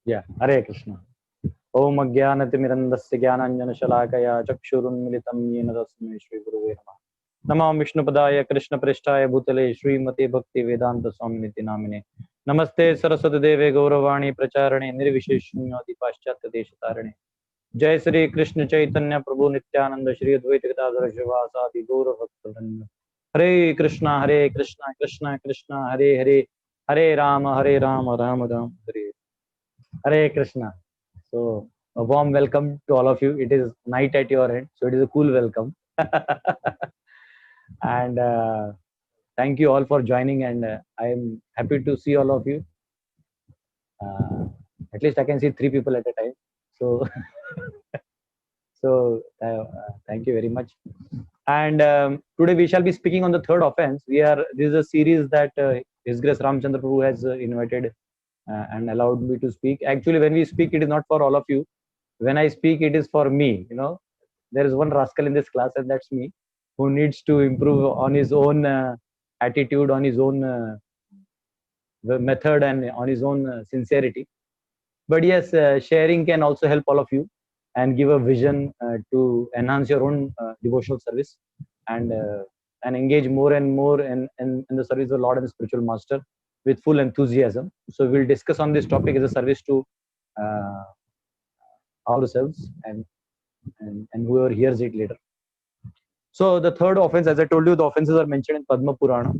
Yeah, Hare Krishna. Om Ajnanatimirandasya Jnananjana-Shalakaya Chakshurunmilitam Yena Tasmai Shri Guruve Namah. Namah Vishnupadaya Krishna Prishtaya Bhutale Srimati Bhakti Vedanta Swaminiti Namine. Namaste Saraswati Deve Gauravani Pracharane Nirvisheshunyoti Paschatya Deshatarane. Jai Shri Krishna Chaitanya Prabhu Nityananda Shri Advaita Gadadhara Srivasadi Gaura Bhaktavranda. Hare Krishna Krishna Krishna Hare Hare Hare Rama Rama Rama Hare Hare Krishna. So, a warm welcome to all of you. It is night at your end, so it is a cool welcome. And thank you all for joining. And I am happy to see all of you. Uh, at least I can see 3 people at a time. So, thank you very much. And today we shall be speaking on the third offense. This is a series that His Grace Ramchandra Prabhu has invited and allowed me to speak. Actually, when we speak, it is not for all of you. When I speak, it is for me. There is one rascal in this class, and that's me, who needs to improve on his own attitude, on his own method, and on his own sincerity. But yes, sharing can also help all of you and give a vision to enhance your own devotional service and engage more and more in the service of the Lord and the spiritual master with full enthusiasm. So we'll discuss on this topic as a service to uh, ourselves and whoever hears it later. So the third offense, as I told you, the offenses are mentioned in Padma Purana,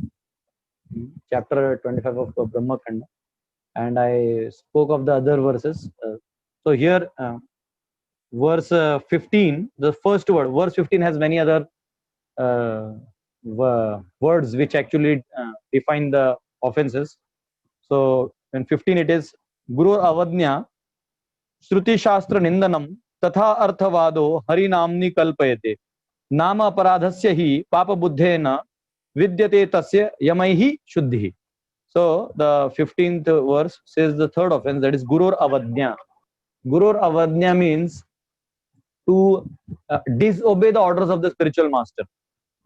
chapter 25 of Brahma Khanda, and I spoke of the other verses. So here, verse 15, the first word, verse 15 has many other words which actually define the offenses. So in 15 it is Guru Avadnya Shruti Shastra Nindanam Tatha Arthavado Harinamni Kalpayate Nama Aparadhasya hi Papa Buddhena Vidyate Tasya Yamaihi Shuddhi. So the 15th verse says the third offense, that is Gurur Avadnya. Gurur Avadnya means to disobey the orders of the spiritual master,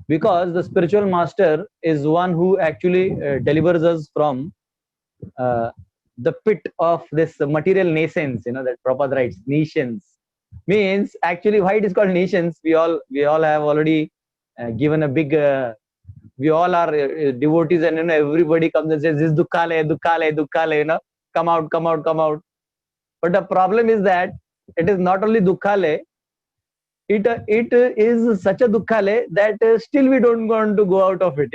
because the spiritual master is one who actually delivers us from the pit of this material nations. That Prabhupada writes, nations means actually why it is called nations. We all have already given a big we all are devotees, and everybody comes and says this dukkale, dukkale, dukkale, come out, come out, come out. But the problem is that it is not only dukkale, it is such a dukkale that still we don't want to go out of it.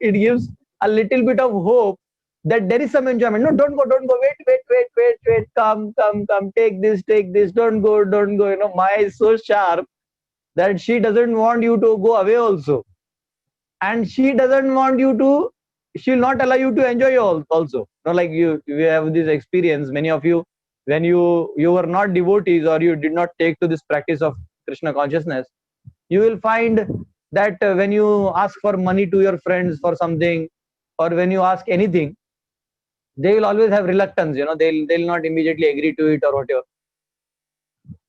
It gives a little bit of hope that there is some enjoyment. No, don't go, wait, come, take this, don't go. Maya is so sharp that she doesn't want you to go away also, and she doesn't want you to, she will not allow you to enjoy also. Like you have this experience, many of you, when you were not devotees or you did not take to this practice of Krishna consciousness, you will find that when you ask for money to your friends for something, or when you ask anything, they will always have reluctance. They'll not immediately agree to it or whatever.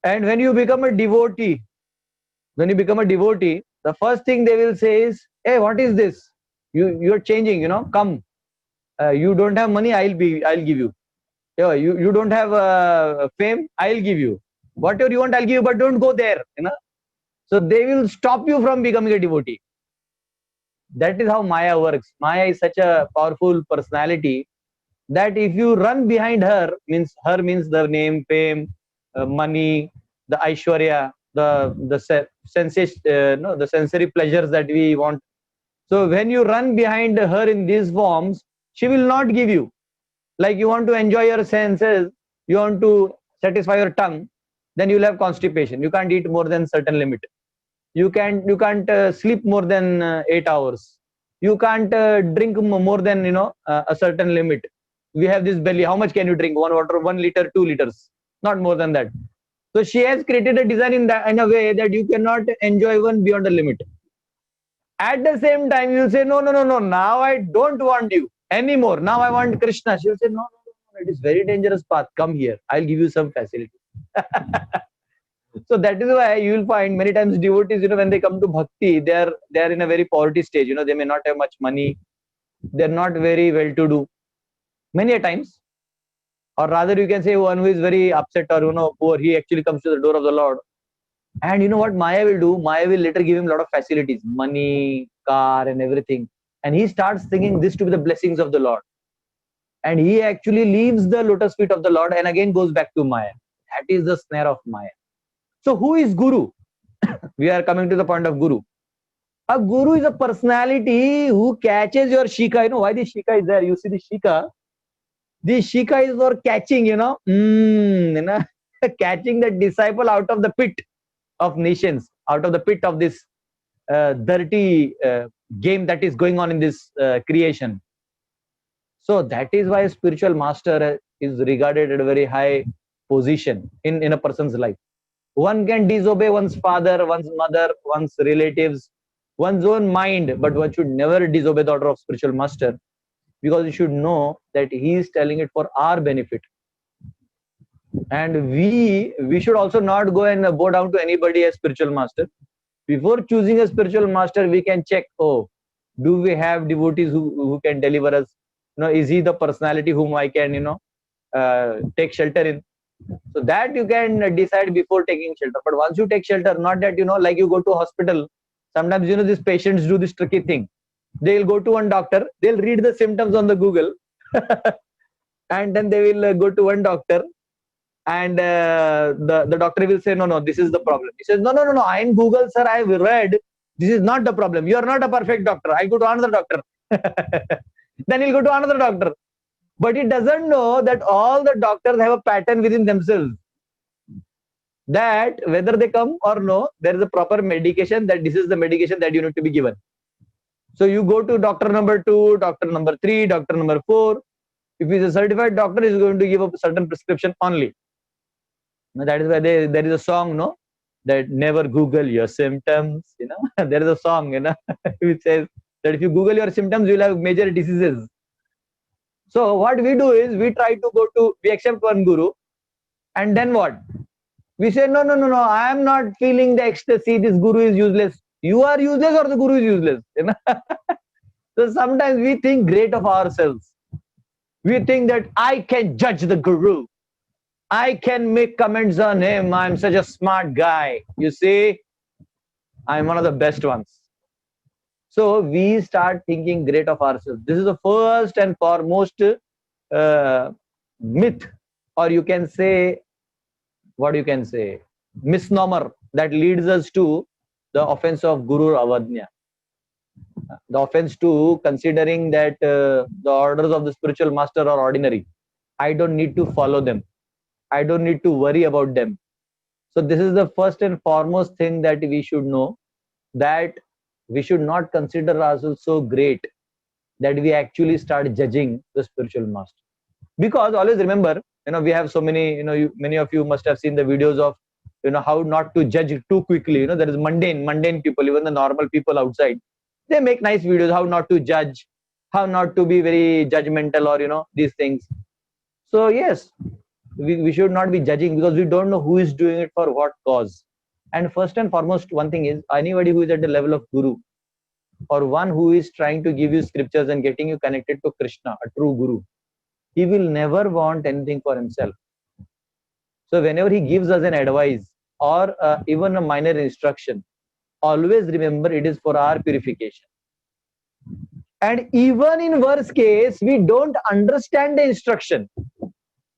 And when you become a devotee, the first thing they will say is, hey, what is this? You're changing, come. You don't have money, I'll give you. You don't have fame, I'll give you. Whatever you want, I'll give you, but don't go there. So they will stop you from becoming a devotee. That is how Maya works. Maya is such a powerful personality that if you run behind her means the name, fame, money, the Aishwarya, the sensation, the sensory pleasures that we want. So when you run behind her in these forms, she will not give you. Like you want to enjoy your senses, you want to satisfy your tongue, then you'll have constipation. You can't eat more than certain limit. You can't sleep more than 8 hours. You can't drink more than a certain limit. We have this belly. How much can you drink? 1 liter, 2 liters, not more than that. So she has created a design in a way that you cannot enjoy even beyond the limit. At the same time, you say, no. Now I don't want you anymore. Now I want Krishna. She will say, no. It is very dangerous path. Come here. I'll give you some facility. So that is why you will find many times devotees, when they come to bhakti, they are in a very poverty stage. They may not have much money. They're not very well to do. Many a times. or rather you can say one who is very upset or poor, he actually comes to the door of the Lord. And you know what Maya will do? Maya will later give him a lot of facilities, money, car, and everything. And he starts thinking this to be the blessings of the Lord. And he actually leaves the lotus feet of the Lord and again goes back to Maya. That is the snare of Maya. So who is Guru? We are coming to the point of Guru. A Guru is a personality who catches your Shika. You know why the Shika is there? You see the Shika? The Shika is for catching, catching the disciple out of the pit of nations, out of the pit of this dirty game that is going on in this creation. So that is why a spiritual master is regarded at a very high position in a person's life. One can disobey one's father, one's mother, one's relatives, one's own mind, but one should never disobey the order of spiritual master, because you should know that he is telling it for our benefit. And we should also not go and bow down to anybody as spiritual master. Before choosing a spiritual master, we can check, do we have devotees who can deliver us? Is he the personality whom I can take shelter in? So that you can decide before taking shelter. But once you take shelter, not that like you go to hospital, sometimes these patients do this tricky thing. They'll go to one doctor, they'll read the symptoms on the Google and then they will go to one doctor, and the doctor will say, no, this is the problem. He says, no, I in Google, sir, I read, this is not the problem. You are not a perfect doctor. I go to another doctor. Then he'll go to another doctor. But he doesn't know that all the doctors have a pattern within themselves, that whether they come or no, there is a proper medication, that this is the medication that you need to be given. So you go to doctor number 2, doctor number 3, doctor number 4. If he's a certified doctor, he's going to give a certain prescription only. That is why there is a song, that never Google your symptoms. There is a song, which says that if you Google your symptoms, you will have major diseases. So what we do is we try to we accept one Guru, and then what? We say, no, I am not feeling the ecstasy. This Guru is useless. You are useless or the Guru is useless. So sometimes we think great of ourselves. We think that I can judge the Guru. I can make comments on him. I'm such a smart guy. You see, I'm one of the best ones. So we start thinking great of ourselves. This is the first and foremost myth, or you can say, misnomer that leads us to the offense of Guru Avadnya. The offense to considering that the orders of the spiritual master are ordinary. I don't need to follow them. I don't need to worry about them. So this is the first and foremost thing that we should know, that we should not consider ourselves so great that we actually start judging the spiritual master. Because always remember, we have so many, many of you must have seen the videos of, how not to judge too quickly. There is mundane people, even the normal people outside. They make nice videos, how not to judge, how not to be very judgmental, or, these things. So yes, we should not be judging, because we don't know who is doing it for what cause. And first and foremost, one thing is, anybody who is at the level of Guru, or one who is trying to give you scriptures and getting you connected to Krishna, a true Guru, he will never want anything for himself. So whenever he gives us an advice or even a minor instruction, always remember it is for our purification. And even in worst case, we don't understand the instruction.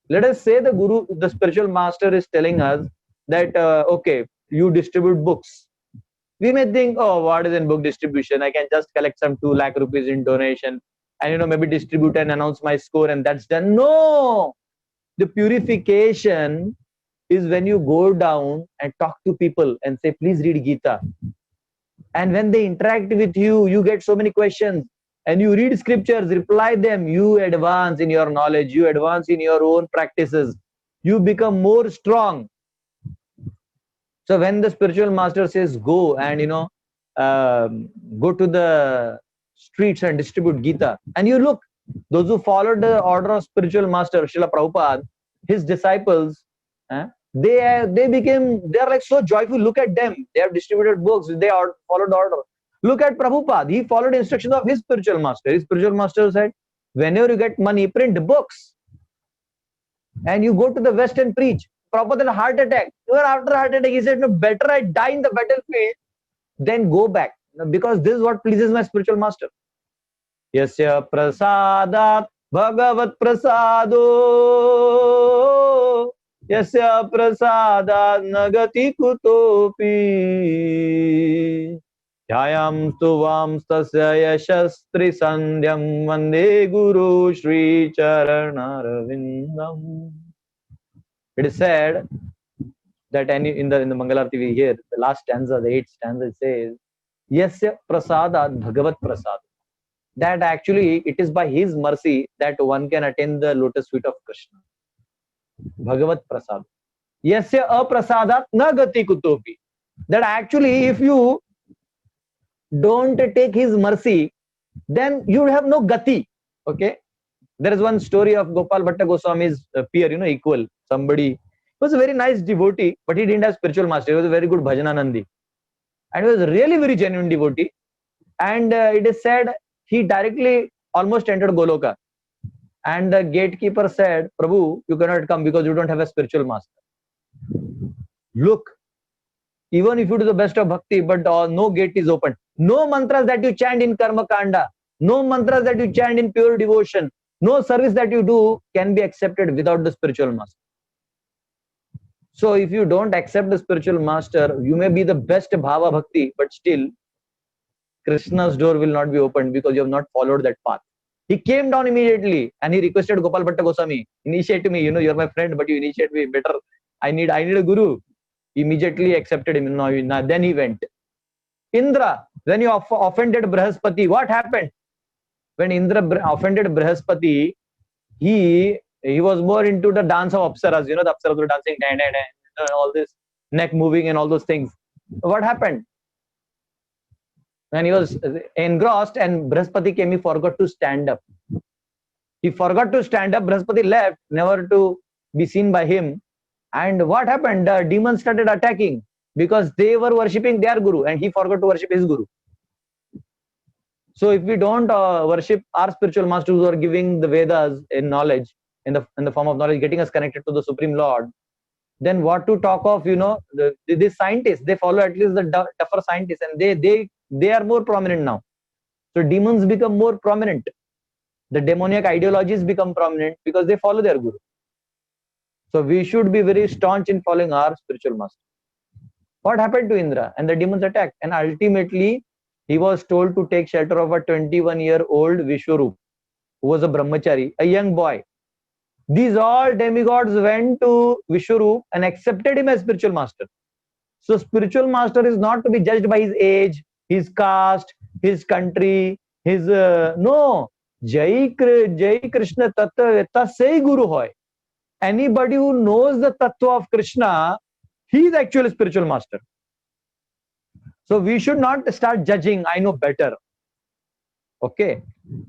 Let us say the spiritual master is telling us that, okay, you distribute books. We may think, what is in book distribution? I can just collect some 2 lakh rupees in donation and, maybe distribute and announce my score and that's done. No! The purification is when you go down and talk to people and say, please read Gita. And when they interact with you, you get so many questions. And you read scriptures, reply them, you advance in your knowledge, you advance in your own practices, you become more strong. So when the spiritual master says, go and, go to the streets and distribute Gita, and you look, those who followed the order of spiritual master, Srila Prabhupada, his disciples, they are like so joyful. Look at them. They have distributed books. They followed the order. Look at Prabhupada. He followed instructions of his spiritual master. His spiritual master said, whenever you get money, print books. and you go to the West and preach. Prabhupada had a heart attack. You are after a heart attack. He said, no, better I die in the battlefield than go back. Because this is what pleases my spiritual master. Yasya prasadat bhagavat prasado. Yasya prasadat nagati kutopi. Jayam tuvam stasya yashastri sandhyam vande guru shri charanarvindam. It is said that in the Mangalarti we hear the last stanza, the 8th stanza, it says, Yasya prasadat bhagavat prasad. That actually it is by his mercy that one can attain the lotus feet of Krishna. Bhagavat prasad. Yasya aprasadat na gati kutopi. That actually if you don't take his mercy, then you have no gati. Okay. There is one story of Gopal Bhatta Goswami's peer, equal. Somebody was a very nice devotee, but he didn't have spiritual master. He was a very good bhajananandi. And he was a really very genuine devotee. And it is said he directly almost entered Goloka. And the gatekeeper said, Prabhu, you cannot come because you don't have a spiritual master. Look, even if you do the best of bhakti, but no gate is open. No mantras that you chant in karma kanda, no mantras that you chant in pure devotion, no service that you do can be accepted without the spiritual master. So if you don't accept the spiritual master, you may be the best bhava bhakti, but still Krishna's door will not be opened because you have not followed that path. He came down immediately and he requested Gopal Bhatta Goswami, initiate me, you're my friend, but you initiate me better. I need a guru. Immediately accepted him. Then he went. Indra, when you offended Brahaspati, what happened? When Indra offended Brahaspati, he was more into the dance of Apsaras, the Apsaras were dancing, all this neck moving and all those things. What happened? When he was engrossed and Brahaspati came, he forgot to stand up. He forgot to stand up. Brahaspati left, never to be seen by him. And what happened? The demons started attacking because they were worshipping their guru and he forgot to worship his guru. So if we don't worship our spiritual masters who are giving the Vedas in knowledge, in the form of knowledge, getting us connected to the Supreme Lord, then what to talk of, the scientists, they follow at least the tougher scientists and they are more prominent now. So demons become more prominent. The demoniac ideologies become prominent because they follow their guru. So we should be very staunch in following our spiritual master. What happened to Indra? And the demons attacked. And ultimately, he was told to take shelter of a 21-year-old Vishwarup, who was a brahmachari, a young boy. These all demigods went to Vishwarup and accepted him as spiritual master. So spiritual master is not to be judged by his age, his caste, his country, his... no. Jai Krishna Tattva Tasai Guru hoy. Anybody who knows the tattva of Krishna, he is actually a spiritual master. So we should not start judging, I know better. Okay.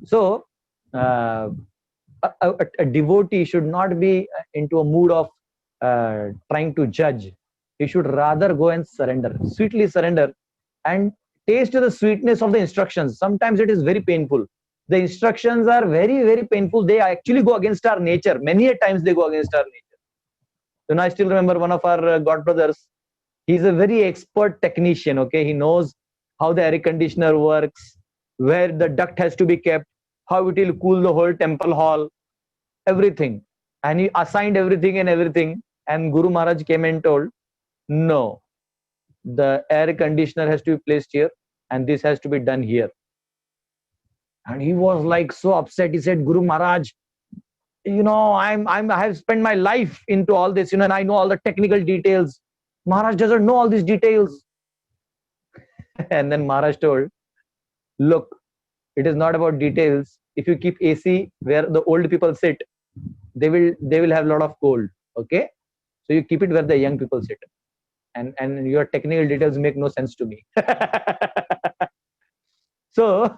So a devotee should not be into a mood of trying to judge. He should rather go and surrender, sweetly surrender and taste the sweetness of the instructions. Sometimes it is very painful. The instructions are very, very painful. They actually go against our nature. Many a times they go against our nature. I still remember one of our godbrothers. He's a very expert technician. Okay, he knows how the air conditioner works, where the duct has to be kept, how it will cool the whole temple hall, everything. And he assigned everything. And Guru Maharaj came and told, no, the air conditioner has to be placed here, and this has to be done here. And he was like so upset. He said, Guru Maharaj, I have spent my life into all this, and I know all the technical details. Maharaj doesn't know all these details. And then Maharaj told, look, it is not about details. If you keep AC where the old people sit, they will have a lot of cold. Okay. So you keep it where the young people sit. And your technical details make no sense to me. So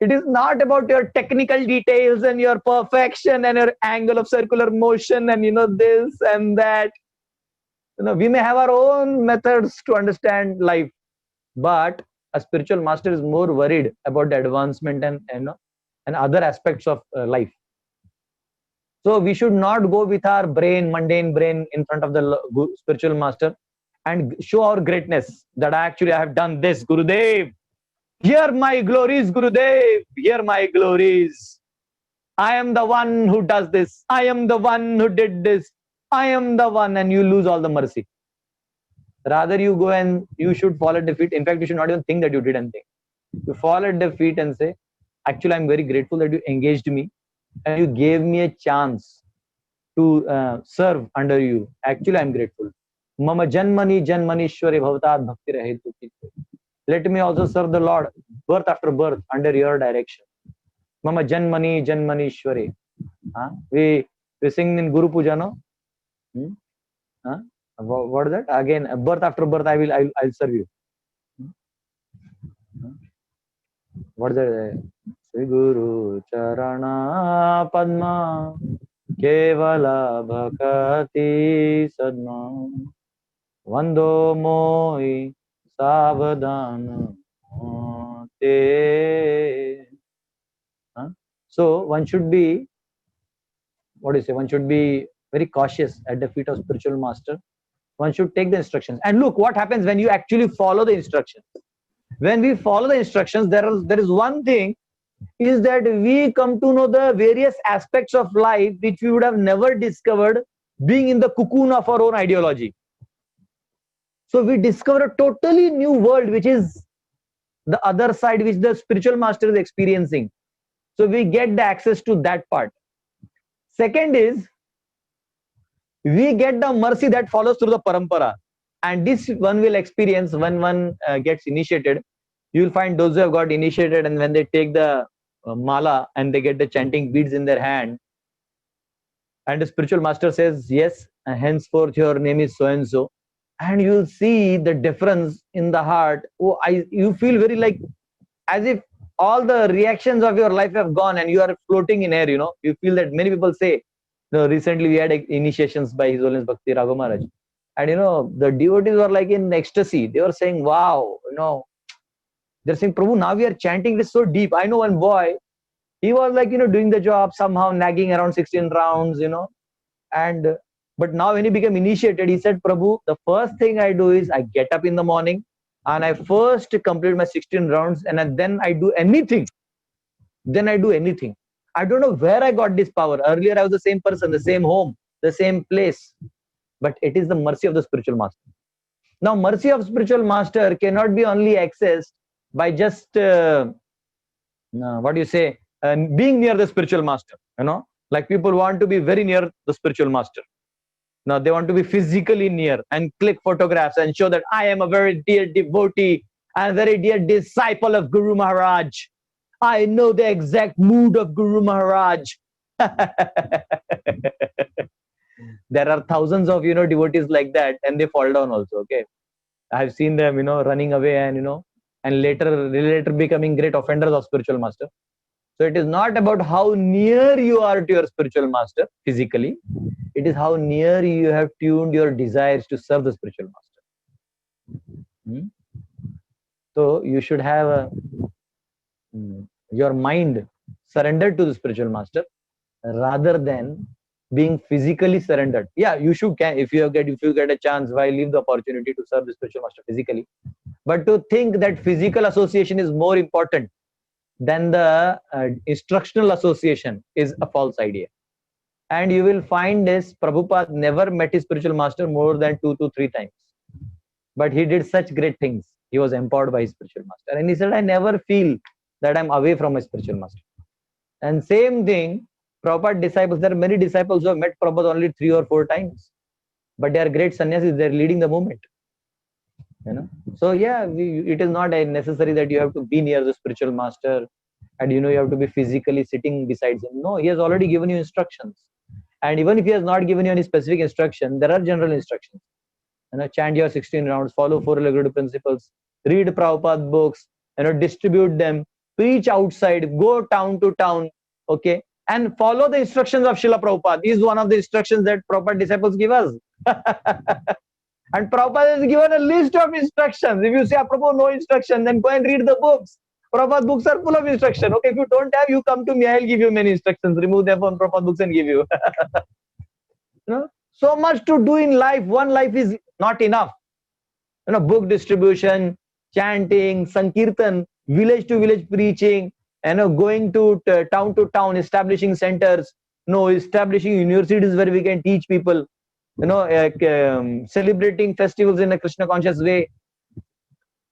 it is not about your technical details and your perfection and your angle of circular motion and this and that. We may have our own methods to understand life, but a spiritual master is more worried about the advancement and other aspects of life. So we should not go with our brain, mundane brain, in front of the spiritual master and show our greatness that I have done this, Gurudev. Hear my glories, Gurudev. Hear my glories. I am the one who does this. I am the one who did this. I am the one, and you lose all the mercy. Rather, you go and you should fall at the feet. In fact, you should not even think that you did anything. You fall at the feet and say, actually, I'm very grateful that you engaged me and you gave me a chance to serve under you. Actually, I'm grateful. Mama janmani janmanishwari bhavatad bhakti rahetu. Let me also serve the Lord birth after birth under your direction. Mama janmani janmanishwari. We sing in Guru Puja, no? What is that? Again, birth after birth, I'll serve you. What is that? Sri Guru Charana Padma Kevala Bhakati Sadma Vando Moi Savadana Te. So one should be, what do you say? One should be very cautious at the feet of spiritual master. One should take the instructions. And look what happens when you actually follow the instructions. When we follow the instructions, there is one thing, is that we come to know the various aspects of life which we would have never discovered being in the cocoon of our own ideology. So we discover a totally new world, which is the other side, which the spiritual master is experiencing. So we get the access to that part. Second is, we get the mercy that follows through the parampara. And this one will experience when one gets initiated. You will find those who have got initiated, and when they take the mala and they get the chanting beads in their hand, and the spiritual master says, yes, henceforth your name is so and so, and you will see the difference in the heart. You feel very like as if all the reactions of your life have gone and you are floating in air. You feel that many people say, recently we had initiations by His Holiness Bhakti Raghav Maharaj, and the devotees were like in ecstasy. They were saying, wow, they're saying, Prabhu, now we are chanting this so deep. I know one boy, he was like, doing the job, somehow nagging around 16 rounds, but now when he became initiated, he said, Prabhu, the first thing I do is I get up in the morning and I first complete my 16 rounds, and then I do anything. I don't know where I got this power. Earlier I was the same person, the same home, the same place, but it is the mercy of the spiritual master. Now, mercy of spiritual master cannot be only accessed by just being near the spiritual master. Like people want to be very near the spiritual master. Now they want to be physically near and click photographs and show that I am a very dear devotee and very dear disciple of Guru Maharaj. I know the exact mood of Guru Maharaj. There are thousands of devotees like that, and they fall down also. Okay, I've seen them running away and later becoming great offenders of spiritual master. So it is not about how near you are to your spiritual master physically. It is how near you have tuned your desires to serve the spiritual master. So you should have your mind surrendered to the spiritual master rather than being physically surrendered. Yeah, you should if you get a chance, why leave the opportunity to serve the spiritual master physically? But to think that physical association is more important than the instructional association is a false idea. And you will find this, Prabhupada never met his spiritual master more than 2 to 3 times. But he did such great things. He was empowered by his spiritual master. And he said, I never feel that I'm away from my spiritual master. And same thing, Prabhupada disciples, there are many disciples who have met Prabhupada only 3 or 4 times. But they are great sannyasis, they are leading the movement. So yeah, it is not necessary that you have to be near the spiritual master and you have to be physically sitting beside him. No, he has already given you instructions. And even if he has not given you any specific instruction, there are general instructions. Chant your 16 rounds, follow 4 regular principles, read Prabhupada books, distribute them, preach outside, go town to town, okay, and follow the instructions of Srila Prabhupada. This is one of the instructions that Prabhupada disciples give us. And Prabhupada has given a list of instructions. If you say, Prabhupada, no instruction, then go and read the books. Prabhupada books are full of instruction. Okay, if you don't have, you come to me, I'll give you many instructions. Remove them from Prabhupada books and give you. You know, so much to do in life. One life is not enough. You know, book distribution, chanting, sankirtan, village to village preaching, you know, going to town, establishing centers, establishing universities where we can teach people, you know, celebrating festivals in a Krishna conscious way.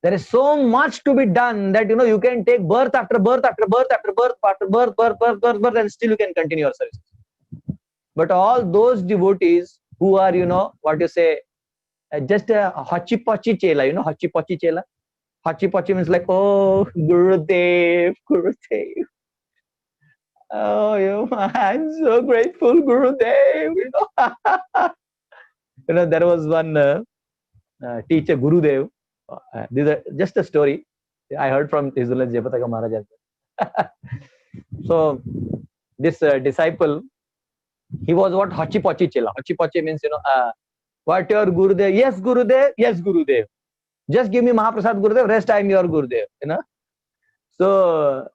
There is so much to be done that, you know, you can take birth after birth after birth after birth after birth, and still you can continue your service. But all those devotees who are, you know, what you say, just a hachi-pachi chela, you know, hachi-pachi chela. Hachi-pachi means like, oh, Gurudev, Gurudev. Oh, I'm so grateful, Gurudev. You know, you know, there was one teacher, Gurudev. This is just a story I heard from His Holiness Jayapataka Maharaj. So this disciple, he was what? Hachi-pachi chela. Hachi-pachi means, you know, what your Gurudev? Yes, Gurudev. Yes, Gurudev. Just give me Mahaprasad, Gurudev. Rest I am your Gurudev. You know. So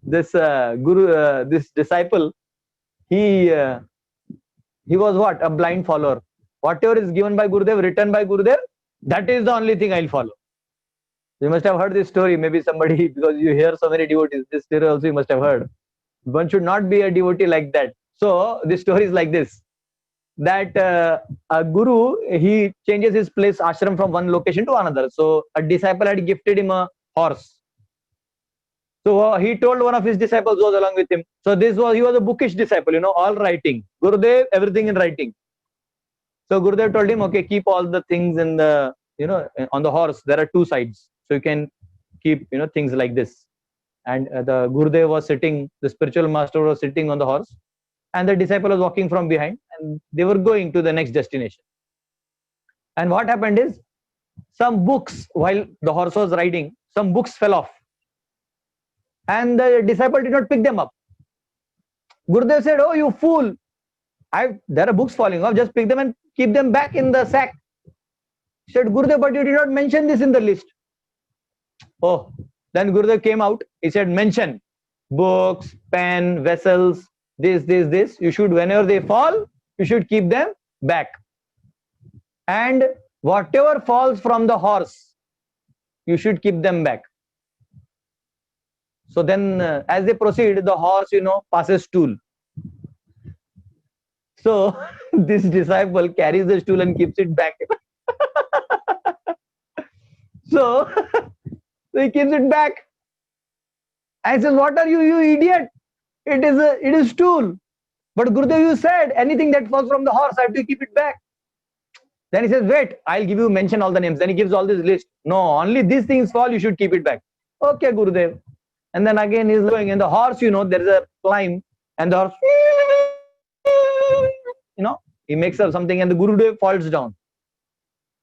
this this disciple, he was what? A blind follower. Whatever is given by Gurudev, written by Gurudev, that is the only thing I'll follow. You must have heard this story. Maybe somebody, because you hear so many devotees, this story also you must have heard. One should not be a devotee like that. So this story is like this, that a guru, he changes his place, ashram, from one location to another. So a disciple had gifted him a horse. So he told one of his disciples goes along with him. So he was a bookish disciple, you know, all writing. Gurudev, everything in writing. So Gurudev told him, okay, keep all the things in the, you know, on the horse. There are two sides. So you can keep, you know, things like this. And the Gurudev was sitting, the spiritual master was sitting on the horse, and the disciple was walking from behind, and they were going to the next destination. And what happened is, some books, while the horse was riding, some books fell off. And the disciple did not pick them up. Gurudev said, oh, you fool. There are books falling off, just pick them and keep them back in the sack. He said, Gurudev, but you did not mention this in the list. Oh, then Gurudev came out. He said, mention books, pen, vessels, this. You should, whenever they fall, you should keep them back. And whatever falls from the horse, you should keep them back. So then, as they proceed, the horse, you know, passes stool. So this disciple carries the stool and keeps it back. So he keeps it back. I says, what are you, you idiot? It is stool. But Gurudev, you said anything that falls from the horse, I have to keep it back. Then he says, wait, I'll give you, mention all the names. Then he gives all this list. No, only these things fall, you should keep it back. Okay, Gurudev. And then again he's going, and the horse, you know, there is a climb, and the horse, you know, he makes up something, and the Gurudev falls down.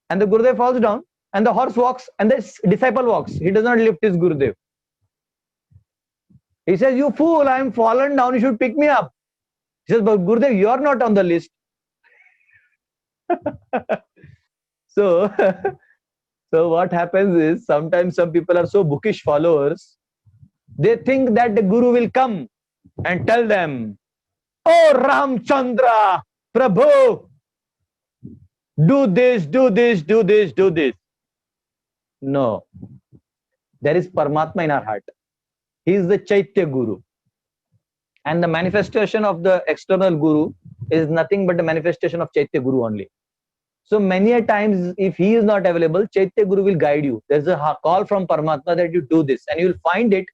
And the Gurudev falls down, and the horse walks, and the disciple walks. He does not lift his Gurudev. He says, you fool, I am fallen down, you should pick me up. He says, but Gurudev, you are not on the list. So what happens is, sometimes some people are so bookish followers, they think that the Guru will come and tell them, oh Ramchandra, Prabhu, do this, do this, do this, do this. No. There is Paramatma in our heart. He is the Chaitya Guru. And the manifestation of the external Guru is nothing but the manifestation of Chaitya Guru only. So many a times, if he is not available, Chaitya Guru will guide you. There's a call from Paramatma that you do this, and you will find it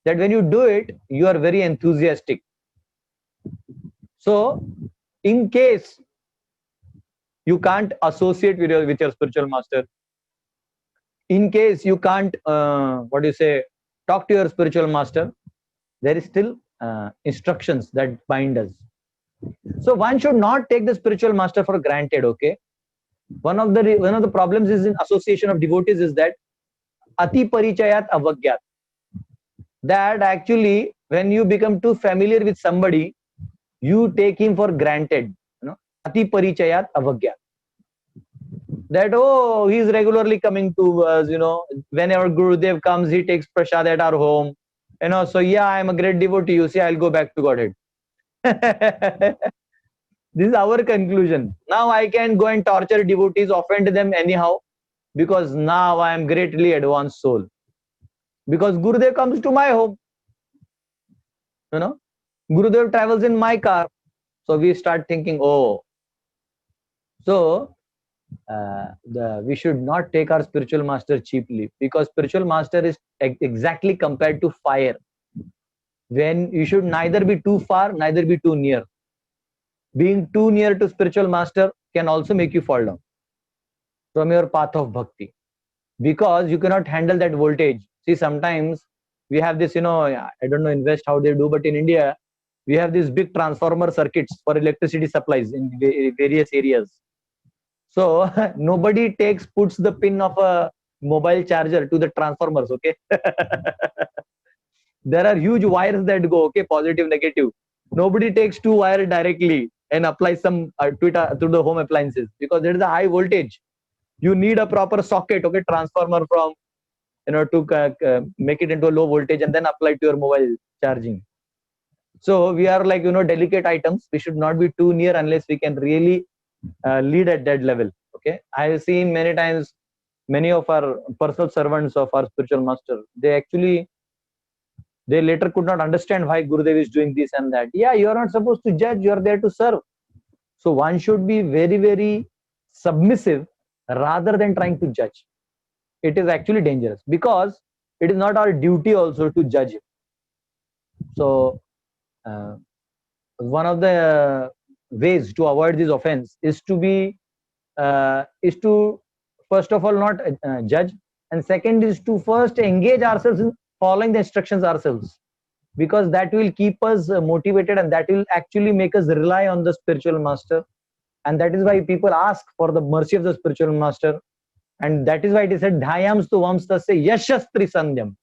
that when you do it, you are very enthusiastic. So in case you can't associate with your spiritual master, in case you can't, talk to your spiritual master, there is still instructions that bind us. So one should not take the spiritual master for granted, okay? One of the problems is in association of devotees is that ati parichayat avagyat. That actually, when you become too familiar with somebody, you take him for granted. You know, ati parichayat avagyat. that, oh, he's regularly coming to us, whenever Gurudev comes, he takes prasad at our home, so yeah, I'm a great devotee, you see, I'll go back to Godhead. This is our conclusion. Now I can go and torture devotees, offend them anyhow, because now I am greatly advanced soul. Because Gurudev comes to my home. Gurudev travels in my car. So we start thinking, oh, so we should not take our spiritual master cheaply, because spiritual master is exactly compared to fire. When you should neither be too far, neither be too near. Being too near to spiritual master can also make you fall down from your path of bhakti, because you cannot handle that voltage. See, sometimes we have this, I don't know in West how they do, but in India, we have these big transformer circuits for electricity supplies in various areas. So nobody puts the pin of a mobile charger to the transformers, okay? There are huge wires that go, okay, positive, negative. Nobody takes two wires directly and applies some to the home appliances, because there is a high voltage. You need a proper socket, okay, transformer from, to make it into a low voltage and then apply to your mobile charging. So we are like, delicate items. We should not be too near unless we can really lead at that level. Okay, I have seen many times many of our personal servants of our spiritual master, they later could not understand why Gurudev is doing this and that. Yeah, you are not supposed to judge, you are there to serve. So one should be very, very submissive rather than trying to judge. It is actually dangerous, because it is not our duty also to judge him. So one of the ways to avoid this offense is to first of all not judge, and second is to first engage ourselves in following the instructions ourselves, because that will keep us motivated, and that will actually make us rely on the spiritual master. And that is why people ask for the mercy of the spiritual master, and that is why it is said dhayam stu vamstasya yashastri sandhyam,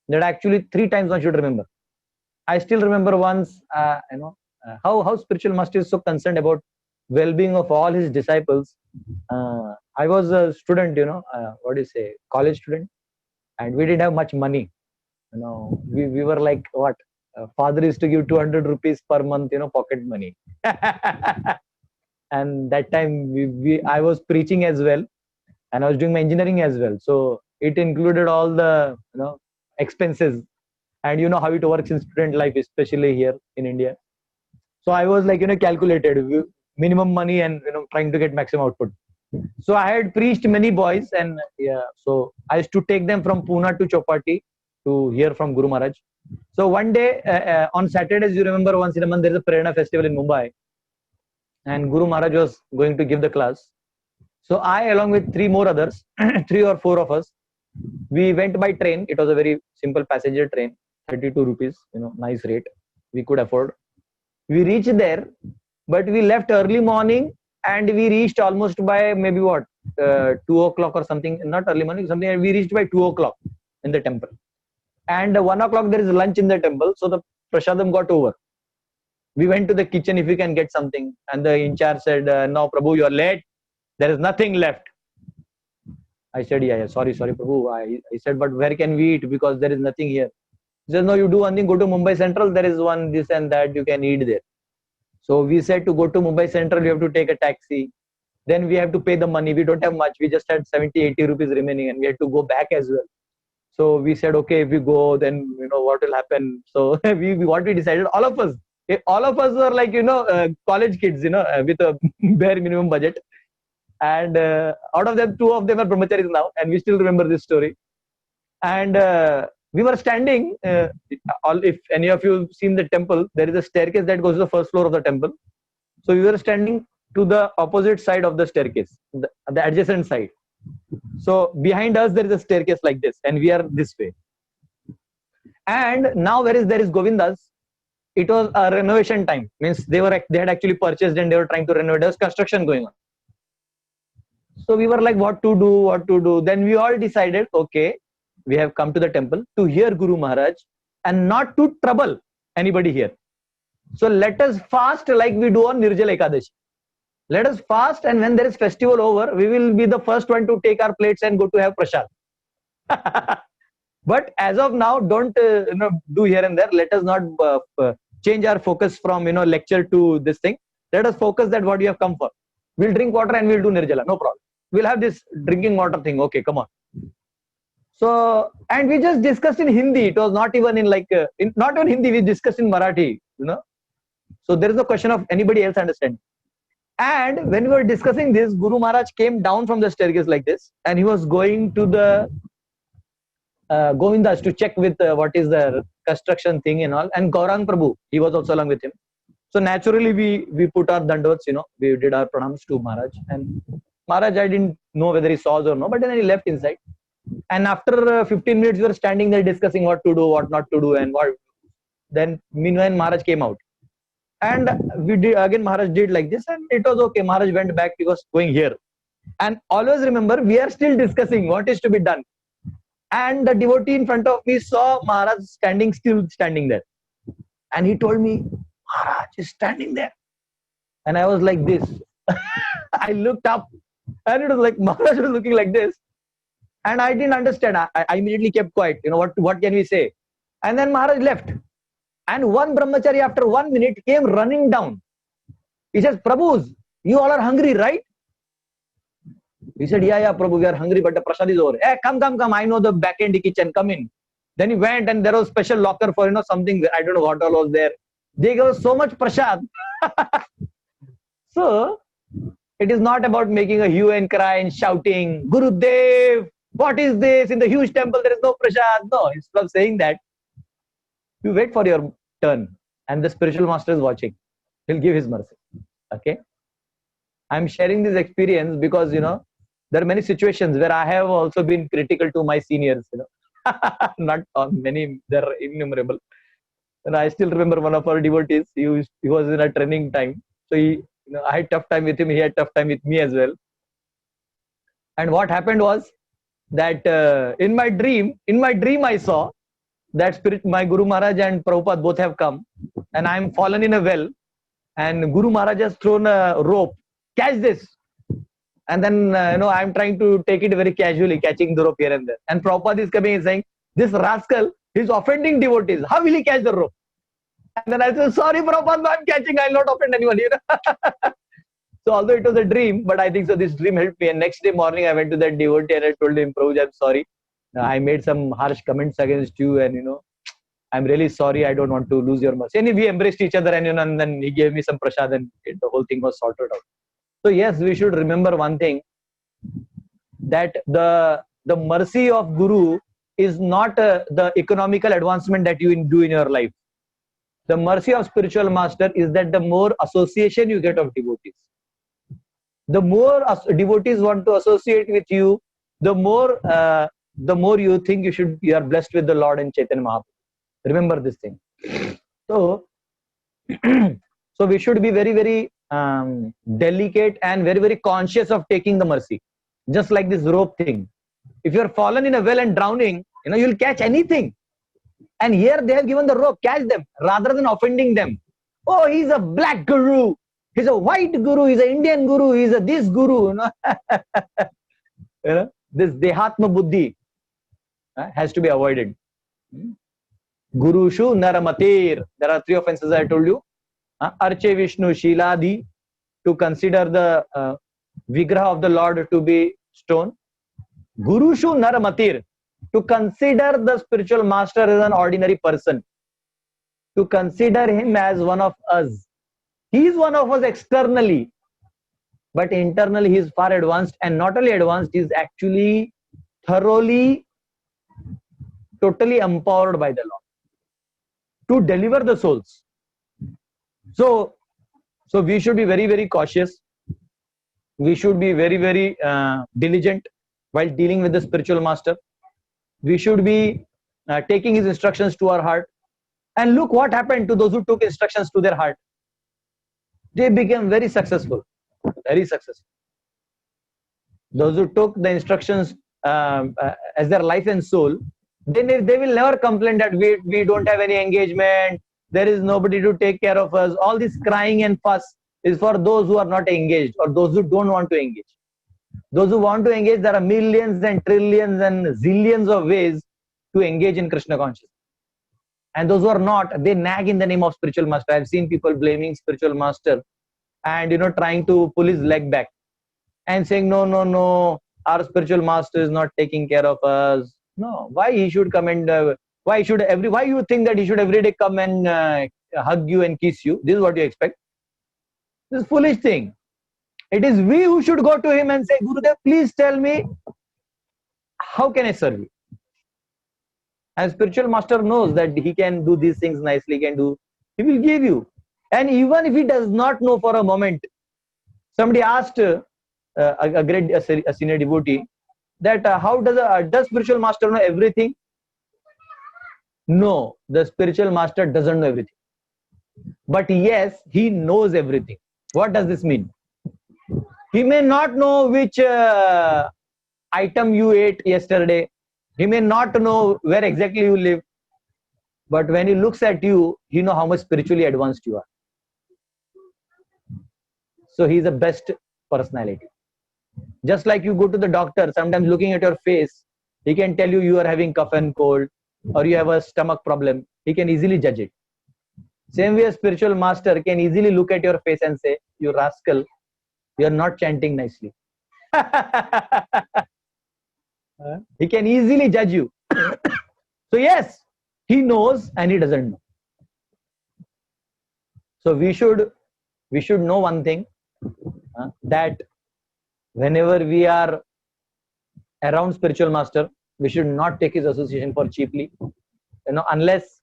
that actually 3 times one should remember. I still remember once, how spiritual master is so concerned about well-being of all his disciples. I was a student, college student, and we didn't have much money. We were like, what? Father used to give 200 rupees per month, pocket money. And that time I was preaching as well, and I was doing my engineering as well. So it included all the, expenses, and you know how it works in student life, especially here in India. So I was like, calculated minimum money and, trying to get maximum output. So I had preached many boys, and so I used to take them from Pune to Chopati to hear from Guru Maharaj. So one day on Saturdays, you remember, once in a month there is a Prerna festival in Mumbai, and Guru Maharaj was going to give the class. So I, along with 3 more others, 3 or 4 of us, we went by train. It was a very simple passenger train, 32 rupees, nice rate, we could afford. We reached there, but we left early morning, and we reached almost by maybe 2 o'clock or something, not early morning, something. We reached by 2 o'clock in the temple, and 1 o'clock there is lunch in the temple, so the prasadam got over. We went to the kitchen if we can get something, and the in charge said, no Prabhu, you are late, there is nothing left. I said, yeah, sorry Prabhu. I said, but where can we eat, because there is nothing here. He said, no, you do one thing, go to Mumbai Central, there is one this and that, you can eat there. So we said, to go to Mumbai Central, you have to take a taxi. Then we have to pay the money. We don't have much. We just had 70-80 rupees remaining, and we had to go back as well. So we said, okay, if we go, then what will happen. So what we decided, all of us were like, college kids, with a bare minimum budget. And out of them, 2 of them are brahmacharis now, and we still remember this story. And we were standing, if any of you have seen the temple, there is a staircase that goes to the first floor of the temple. So we were standing to the opposite side of the staircase, the adjacent side. So behind us, there is a staircase like this, and we are this way. And now there is Govinda's. It was a renovation time, means they had actually purchased and they were trying to renovate. There was construction going on. So we were like, what to do. Then we all decided, okay, we have come to the temple to hear Guru Maharaj and not to trouble anybody here. So let us fast like we do on Nirjala Ekadashi. Let us fast, and when there is festival over, we will be the first one to take our plates and go to have prasad. But as of now, don't do here and there. Let us not change our focus from lecture to this thing. Let us focus that what we have come for. We'll drink water and we'll do nirjala, no problem. We'll have this drinking water thing. Okay, come on. So, and we just discussed in Hindi. It was not even in not even Hindi. We discussed in Marathi. So there is no question of anybody else understanding. And when we were discussing this, Guru Maharaj came down from the staircase like this, and he was going to the Govindas to check with what is the construction thing and all. And Gaurang Prabhu, he was also along with him. So naturally, we put our dandavats, we did our pranams to Maharaj. And Maharaj, I didn't know whether he saw us or no, but then he left inside. And after 15 minutes, we were standing there discussing what to do, what not to do, and what. Then meanwhile, Maharaj came out. And we did again, Maharaj did like this, and it was okay. Maharaj went back because going here. And always remember, we are still discussing what is to be done. And the devotee in front of me saw Maharaj still standing there. And he told me, Maharaj is standing there. And I was like this. I looked up, and it was like Maharaj was looking like this. And I didn't understand. I immediately kept quiet. What can we say? And then Maharaj left. And one brahmachari after 1 minute came running down. He says, Prabhus, you all are hungry, right? He said, yeah, Prabhu, we are hungry, but the prasad is over. Hey, come. I know the back end kitchen. Come in. Then he went, and there was special locker for, something. I don't know what all was there. They gave us so much prasad. So, it is not about making a hue and cry and shouting, Gurudev, what is this? In the huge temple, there is no prasad. No, instead of saying that, you wait for your turn, and the spiritual master is watching. He'll give his mercy. Okay? I'm sharing this experience because, there are many situations where I have also been critical to my seniors, not on many, they're innumerable. And I still remember one of our devotees, he was in a training time. So I had tough time with him, he had tough time with me as well. And what happened was that in my dream I saw that my Guru Maharaj and Prabhupada both have come, and I am fallen in a well, and Guru Maharaj has thrown a rope, catch this. And then, I am trying to take it very casually, catching the rope here and there. And Prabhupada is coming and saying, this rascal, he's offending devotees. How will he catch the rope? And then I said, sorry, Prabhupada, I'm catching. I'll not offend anyone. So although it was a dream, but I think so this dream helped me. And next day morning, I went to that devotee and I told him, Prabhuji, I'm sorry. I made some harsh comments against you, and I'm really sorry. I don't want to lose your mercy. And we embraced each other, and and then he gave me some prasad, and the whole thing was sorted out. So yes, we should remember one thing, that the mercy of Guru is not the economical advancement that you do in your life. The mercy of spiritual master is that the more association you get of devotees, the more devotees want to associate with you, the more you think you are blessed with the Lord and Chaitanya Mahaprabhu. Remember this thing. So we should be very, very delicate and very, very conscious of taking the mercy. Just like this rope thing. If you are fallen in a well and drowning, you'll catch anything. And here they have given the rope, catch them, rather than offending them. Oh, he's a black guru. He's a white guru. He's an Indian guru. He's a this guru. This Dehatma Buddhi has to be avoided. Gurushu Naramatir. There are 3 offenses I told you. Arche Vishnu Shiladi, to consider the Vigraha of the Lord to be stone. Gurushu Naramatir, to consider the spiritual master as an ordinary person. To consider him as one of us. He is one of us externally, but internally he is far advanced, and not only advanced, he is actually thoroughly, totally empowered by the Lord to deliver the souls. So we should be very, very cautious. We should be very, very diligent while dealing with the spiritual master. We should be taking his instructions to our heart. And look what happened to those who took instructions to their heart. They became very successful. Very successful. Those who took the instructions as their life and soul, they will never complain that we don't have any engagement, there is nobody to take care of us, all this crying and fuss. is for those who are not engaged or those who don't want to engage. Those who want to engage, there are millions and trillions and zillions of ways to engage in Krishna consciousness. And those who are not, they nag in the name of spiritual master. I've seen people blaming spiritual master and trying to pull his leg back and saying, no, our spiritual master is not taking care of us. No, why he should come and why you think that he should every day come and hug you and kiss you? This is what you expect. This is foolish thing. It is we who should go to him and say, Gurudev, please tell me, how can I serve you? And spiritual master knows that he can do these things nicely, he will give you. And even if he does not know for a moment, somebody asked a senior devotee that how does spiritual master know everything? No, the spiritual master doesn't know everything. But yes, he knows everything. What does this mean? He may not know which item you ate yesterday. He may not know where exactly you live. But when he looks at you, he knows how much spiritually advanced you are. So he is the best personality. Just like you go to the doctor, sometimes looking at your face, he can tell you are having cough and cold or you have a stomach problem. He can easily judge it. Same way a spiritual master can easily look at your face and say, you rascal, you are not chanting nicely. He can easily judge you. So yes, he knows and he doesn't know. So we should know one thing, that whenever we are around spiritual master, we should not take his association for cheaply, unless,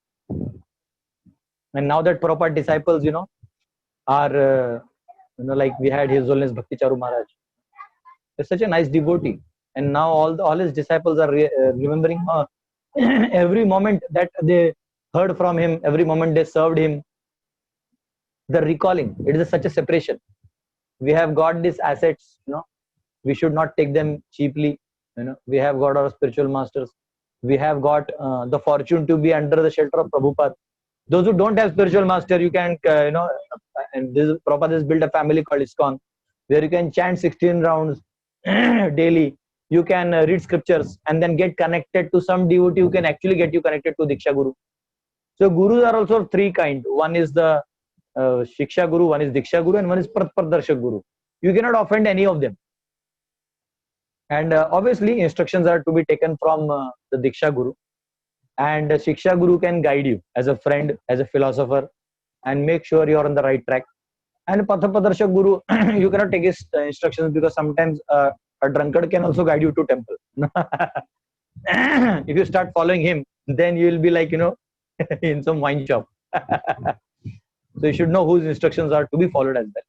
and now that proper disciples, are, like we had His Holiness Bhakti Charu Maharaj. He's such a nice devotee. And now all his disciples are remembering every moment that they heard from him, every moment they served him. The recalling, it is such a separation. We have got these assets, we should not take them cheaply. We have got our spiritual masters. We have got the fortune to be under the shelter of Prabhupada. Those who don't have spiritual master, you can, and Prabhupada has built a family called ISKCON, where you can chant 16 rounds daily. You can read scriptures and then get connected to some devotee who can actually get you connected to Diksha Guru. So gurus are also three kind. One is the Shiksha Guru, one is Diksha Guru, and one is Pradarshak Guru. You cannot offend any of them. And obviously instructions are to be taken from the Diksha Guru. And Shiksha Guru can guide you as a friend, as a philosopher, and make sure you are on the right track. And Pradarshak Guru, you cannot take his instructions because sometimes a drunkard can also guide you to temple. If you start following him, then you will be like, in some wine shop. So you should know whose instructions are to be followed as well.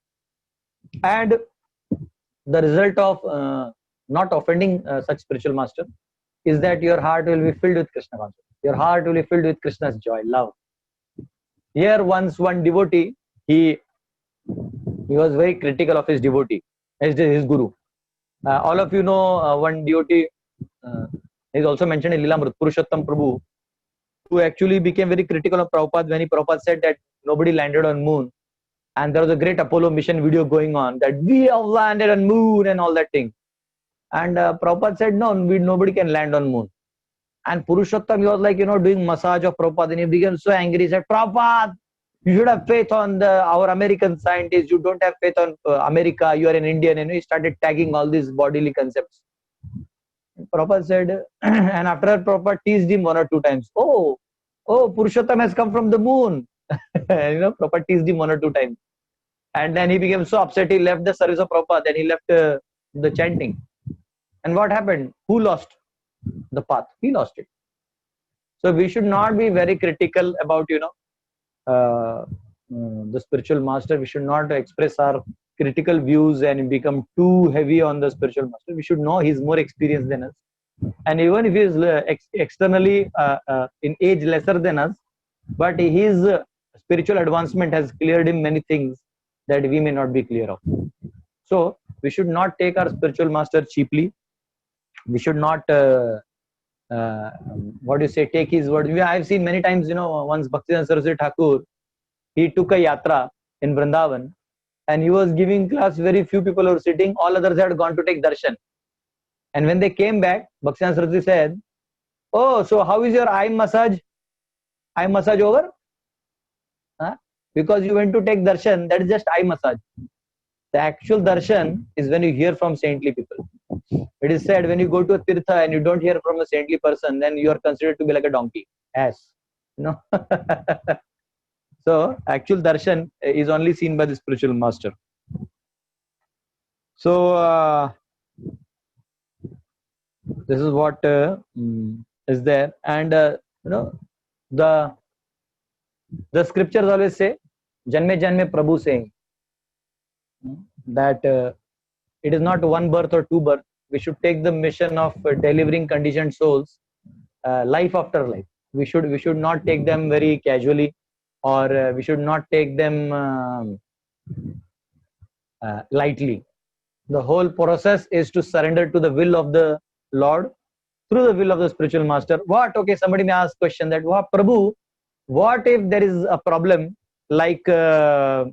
And the result of not offending such spiritual master is that your heart will be filled with Krishna consciousness. Your heart will be filled with Krishna's joy, love. Here once one devotee, he was very critical of his devotee, his guru. All of you know one devotee is also mentioned in Lilamrut, Purushottam Prabhu, who actually became very critical of Prabhupada when Prabhupada said that nobody landed on moon. And there was a great Apollo mission video going on that we have landed on moon and all that thing. And Prabhupada said, no, nobody can land on moon. And Purushottam, he was like, doing massage of Prabhupada, and he became so angry. He said, Prabhupada, you should have faith on our American scientists. You don't have faith on America. You are an Indian. And he started tagging all these bodily concepts. Prabhupada said, and after that, Prabhupada teased him one or two times. Oh, Purushottam has come from the moon. Prabhupada teased him one or two times. And then he became so upset, he left the service of Prabhupada and he left the chanting. And what happened? Who lost the path? He lost it. So we should not be very critical about, the spiritual master. We should not express our critical views and become too heavy on the spiritual master. We should know he's more experienced than us. And even if he is externally in age lesser than us, but his spiritual advancement has cleared him many things that we may not be clear of. So we should not take our spiritual master cheaply. We should not, take his word. I've seen many times, once Bhaktivedanta Saraswati Thakur, he took a yatra in Vrindavan, and he was giving class. Very few people were sitting. All others had gone to take darshan. And when they came back, Bhaktivedanta Saraswati said, "Oh, so how is your eye massage? Eye massage over? Huh? Because you went to take darshan, that is just eye massage. The actual darshan is when you hear from saintly people. It is said when you go to a tirtha and you don't hear from a saintly person, then you are considered to be like a donkey, ass. You know." So actual darshan is only seen by the spiritual master. So this is what is there, and the scriptures always say, "Janme janme Prabhu," saying that it is not one birth or two birth. We should take the mission of delivering conditioned souls life after life. We should not take them very casually, or we should not take them lightly. The whole process is to surrender to the will of the Lord through the will of the spiritual master. What? Okay, somebody may ask question that, "Wow, Prabhu, what if there is a problem like the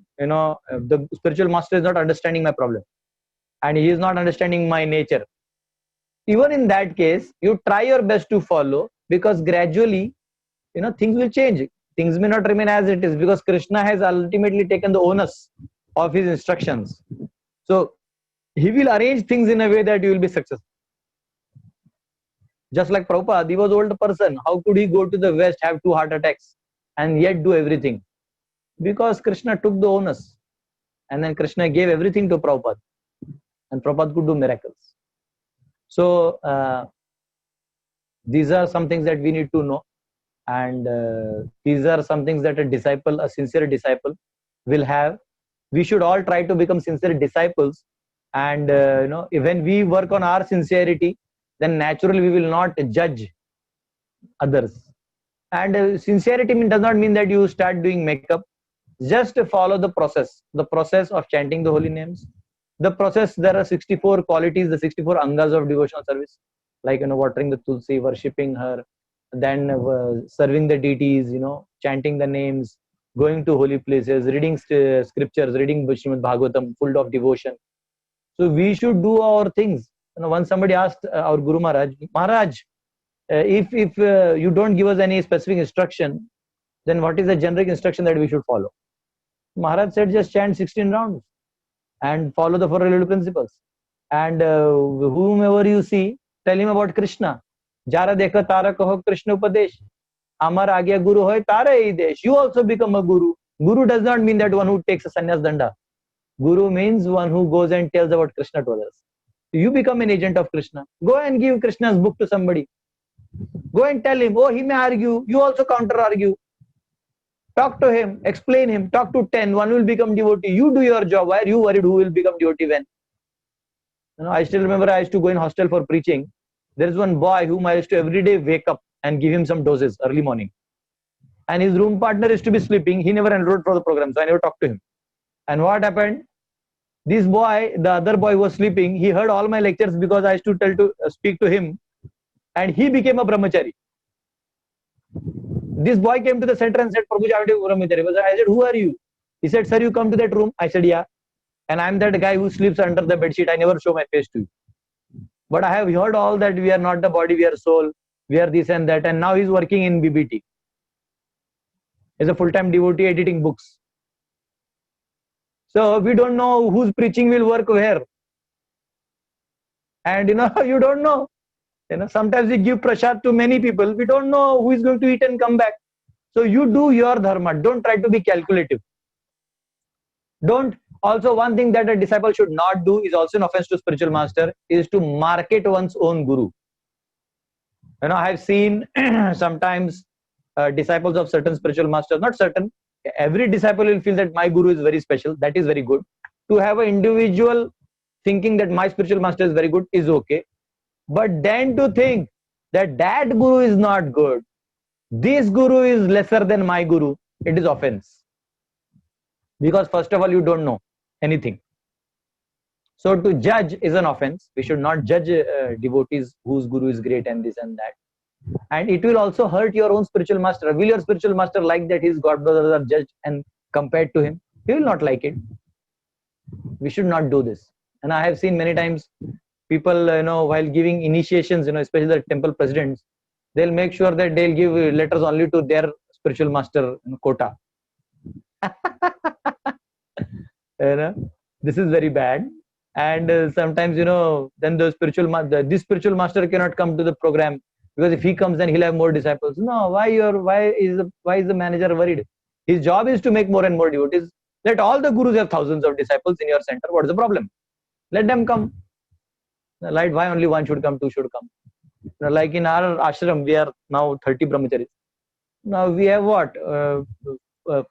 spiritual master is not understanding my problem and he is not understanding my nature?" Even in that case, you try your best to follow, because gradually things will change. Things may not remain as it is, because Krishna has ultimately taken the onus of his instructions. So he will arrange things in a way that you will be successful. Just like Prabhupada, he was an old person. How could he go to the West, have 2 heart attacks, and yet do everything? Because Krishna took the onus, and then Krishna gave everything to Prabhupada, and Prabhupada could do miracles. So these are some things that we need to know, and these are some things that a sincere disciple will have. We should all try to become sincere disciples, and when we work on our sincerity, then naturally we will not judge others. And sincerity does not mean that you start doing makeup. Just follow the process of chanting the holy names. The process, there are 64 qualities, the 64 angas of devotional service, like watering the tulsi, worshipping her, then serving the deities, chanting the names, going to holy places, reading scriptures, reading Srimad Bhagavatam, full of devotion. So we should do our things. Once somebody asked our Guru Maharaj, if you don't give us any specific instruction, then what is the generic instruction that we should follow? Maharaj said, just chant 16 rounds and follow the 4 religious principles. And whomever you see, tell him about Krishna. Jara dekha tara kaho Krishna upadesh. Amar agya guru hoy tara hi desh. You also become a guru. Guru does not mean that one who takes a sannyas danda. Guru means one who goes and tells about Krishna to others. You become an agent of Krishna. Go and give Krishna's book to somebody. Go and tell him, oh, he may argue. You also counter argue. Talk to him, explain him, talk to 10, one will become devotee. You do your job. Why are you worried who will become devotee when? I still remember I used to go in hostel for preaching. There is one boy whom I used to every day wake up and give him some doses early morning. And his room partner used to be sleeping. He never enrolled for the program, so I never talked to him. And what happened? This boy, the other boy was sleeping. He heard all my lectures because I used to speak to him. And he became a brahmachari. This boy came to the center and said, Prabhuji, I want to be brahmachari. I said, who are you? He said, sir, you come to that room. I said, yeah. And I'm that guy who sleeps under the bedsheet. I never show my face to you. But I have heard all that we are not the body, we are soul, we are this and that. And now he's working in BBT. He's a full-time devotee editing books. So we don't know whose preaching will work where. And you don't know. Sometimes we give prasad to many people. We don't know who is going to eat and come back. So you do your dharma. Don't try to be calculative. Also, one thing that a disciple should not do is also an offense to spiritual master, is to market one's own guru. I have seen sometimes disciples of certain spiritual masters, not certain, every disciple will feel that my guru is very special. That is very good. To have an individual thinking that my spiritual master is very good is okay. But then to think that that guru is not good, this guru is lesser than my guru, it is offense. Because first of all, you don't know anything. So to judge is an offense. We should not judge devotees whose guru is great and this and that. And it will also hurt your own spiritual master. Will your spiritual master like that his god brothers are judged and compared to him? He will not like it. We should not do this. And I have seen many times people, while giving initiations, especially the temple presidents, they'll make sure that they'll give letters only to their spiritual master quota. This is very bad. And sometimes, then the this spiritual master cannot come to the program, because if he comes, then he'll have more disciples. No, why is the manager worried? His job is to make more and more devotees. Let all the gurus have thousands of disciples in your center. What is the problem? Let them come. Like, why only one should come, two should come? Like in our ashram, we are now 30 brahmacharis. Now we have what? 4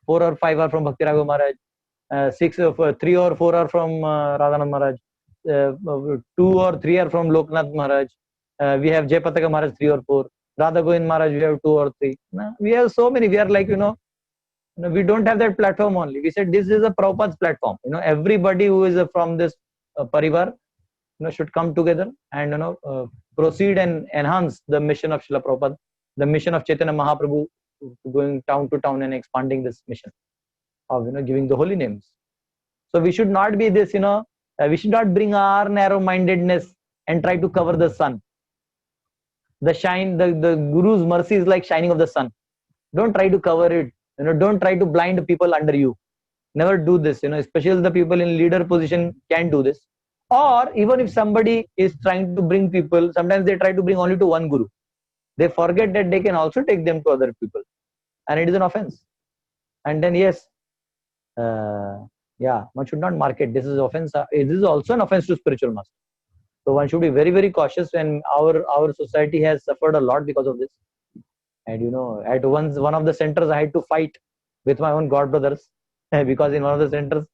or 5 are from Bhakti Raghav Maharaj. 3 or 4 are from Radhanand Maharaj. 2 or 3 are from Loknath Maharaj. We have Jay Pataka Maharaj, 3 or 4. Radha Govind Maharaj, we have 2 or 3. We have so many. We are like, we don't have that platform only. We said this is a Prabhupada's platform. Everybody who is from this parivar, should come together and proceed and enhance the mission of Srila Prabhupada, the mission of Chaitanya Mahaprabhu, going town to town and expanding this mission of giving the holy names. So we should not be this, we should not bring our narrow-mindedness and try to cover the sun. The Guru's mercy is like shining of the sun. Don't try to cover it. Don't try to blind people under you. Never do this. Especially the people in leader position can do this. Or even if somebody is trying to bring people, sometimes they try to bring only to one guru. They forget that they can also take them to other people, and it is an offense. And then yes, one should not market. This is offense. This is also an offense to spiritual master. So one should be very, very cautious. And our society has suffered a lot because of this. And at one of the centers, I had to fight with my own god brothers because in one of the centers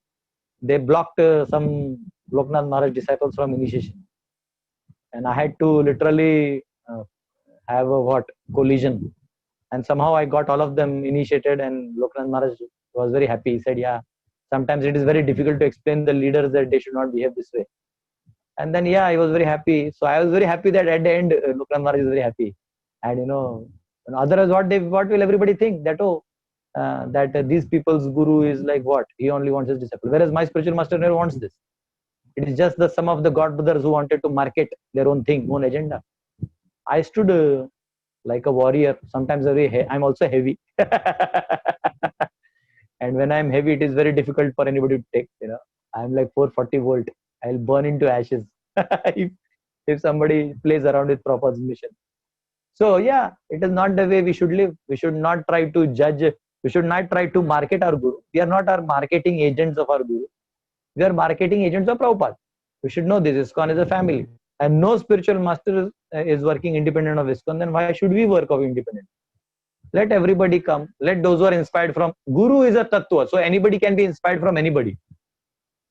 they blocked some Loknath Maharaj disciples from initiation, and I had to literally have a collision, and somehow I got all of them initiated, and Loknath Maharaj was very happy. He said, yeah, sometimes it is very difficult to explain the leaders that they should not behave this way. And then I was very happy. So I was very happy that at the end Loknath Maharaj is very happy. And otherwise what will everybody think? That that these people's guru is like what? He only wants his disciple. Whereas my spiritual master never wants this. It is just some of the god brothers who wanted to market their own thing, own agenda. I stood like a warrior. Sometimes I'm also heavy. And when I'm heavy, it is very difficult for anybody to take. I'm like 440 volt. I'll burn into ashes if somebody plays around with Prabhupada's mission. So it is not the way we should live. We should not try to judge. We should not try to market our guru. We are not our marketing agents of our guru. We are marketing agents of Prabhupada. We should know this. ISKCON is a family. And no spiritual master is working independent of ISKCON. Then why should we work of independent? Let everybody come. Let those who are inspired from. Guru is a tattva. So anybody can be inspired from anybody.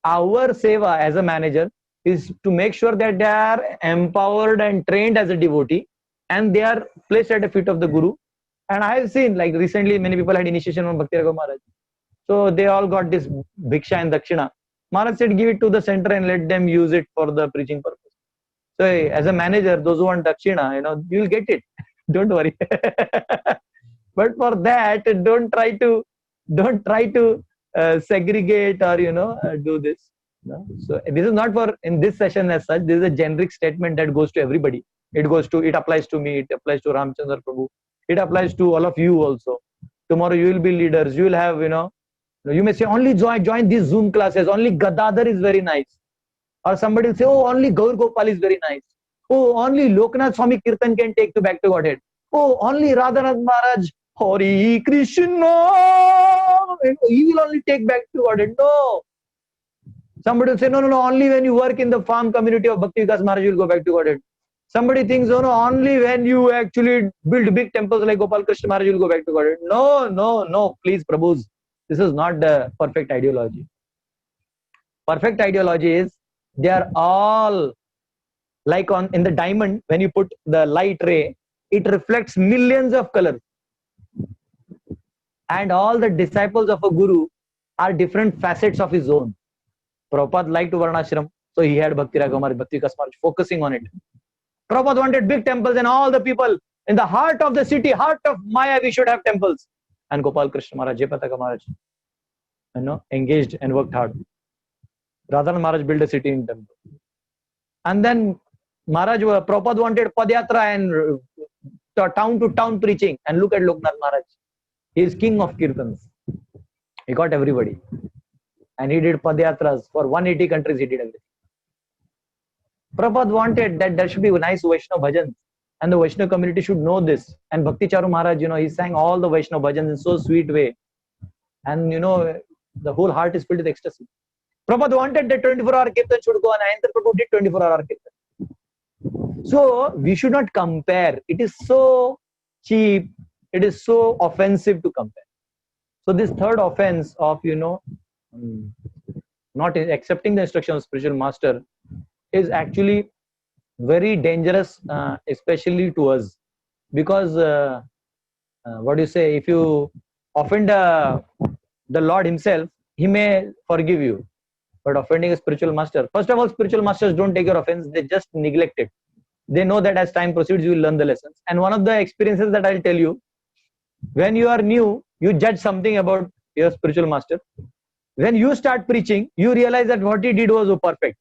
Our seva as a manager is to make sure that they are empowered and trained as a devotee, and they are placed at the feet of the guru. And I have seen, like recently, many people had initiation from Bhakti Raghav Maharaj. So they all got this bhiksha and dakshina. Maharaj said, give it to the center and let them use it for the preaching purpose. So as a manager, those who want dakshina, you will get it. Don't worry. But for that, don't try to segregate or do this. So this is not for in this session as such. This is a generic statement that goes to everybody. It applies to me. It applies to Ramchandra Prabhu. It applies to all of you also. Tomorrow you will be leaders. You will have you may say only join these Zoom classes. Only Gadadhar is very nice. Or somebody will say, oh, only Gaur Gopal is very nice. Oh, only Loknath Swami Kirtan can take you back to Godhead. Oh, only Radhanath Maharaj, Hare Krishna, he will only take back to Godhead. No. Somebody will say, no, only when you work in the farm community of Bhakti Vikas Maharaj, you will go back to Godhead. Somebody thinks, no, only when you actually build big temples like Gopal Krishna Maharaj, you will go back to Godhead. No, please, Prabhus. This is not the perfect ideology. Perfect ideology is, they are all like in the diamond, when you put the light ray, it reflects millions of colors. And all the disciples of a guru are different facets of his own. Prabhupada liked Varnashram, so he had Bhakti Raghav Maharaj, Bhakti Vikas Maharaj, focusing on it. Prabhupada wanted big temples, and all the people in the heart of the city, heart of Maya, we should have temples. And Gopal Krishna Maharaj, Jay Pataka Maharaj, engaged and worked hard. Radharani Maharaj built a city in temple. And then Maharaj, Prabhupada wanted Padyatra and town to town preaching. And look at Loknath Maharaj. He is king of Kirtans. He got everybody. And he did Padyatras for 180 countries. He did everything. Prabhupada wanted that there should be nice Vaishnava bhajans. And the Vaishnava community should know this. And Bhakti Charu Maharaj, he sang all the Vaishnava bhajans in so sweet way. And the whole heart is filled with ecstasy. Prabhupada wanted that 24-hour Kirtan should go on, and Prabhupada did 24-hour Kirtan. So we should not compare. It is so cheap. It is so offensive to compare. So this third offense of not accepting the instruction of spiritual master is actually very dangerous, especially to us, because what do you say? If you offend the Lord Himself, He may forgive you. But offending a spiritual master, first of all, spiritual masters don't take your offense; they just neglect it. They know that as time proceeds, you will learn the lessons. And one of the experiences that I'll tell you, when you are new, you judge something about your spiritual master. When you start preaching, you realize that what he did was perfect.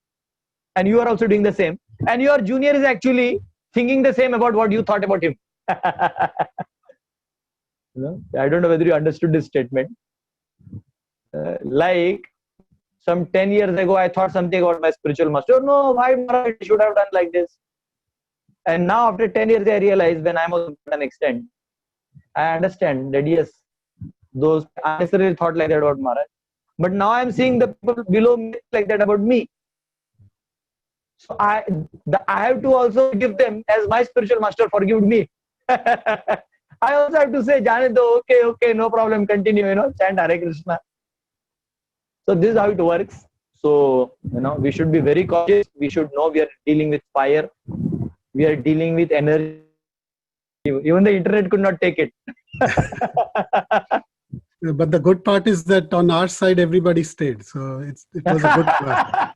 And you are also doing the same. And your junior is actually thinking the same about what you thought about him. I don't know whether you understood this statement. Like some 10 years ago, I thought something about my spiritual master. Oh, no, why Maharaj should have done like this? And now after 10 years, I realize when I'm to an extent, I understand that yes, those unnecessarily thought like that about Maharaj. But now I'm seeing the people below me like that about me. So I have to also give them as my spiritual master forgived me. I also have to say, Jane do, okay, no problem, continue, chant Hare Krishna. So this is how it works. So, we should be very cautious. We should know we are dealing with fire. We are dealing with energy. Even the internet could not take it. But the good part is that on our side, everybody stayed. So it was a good part.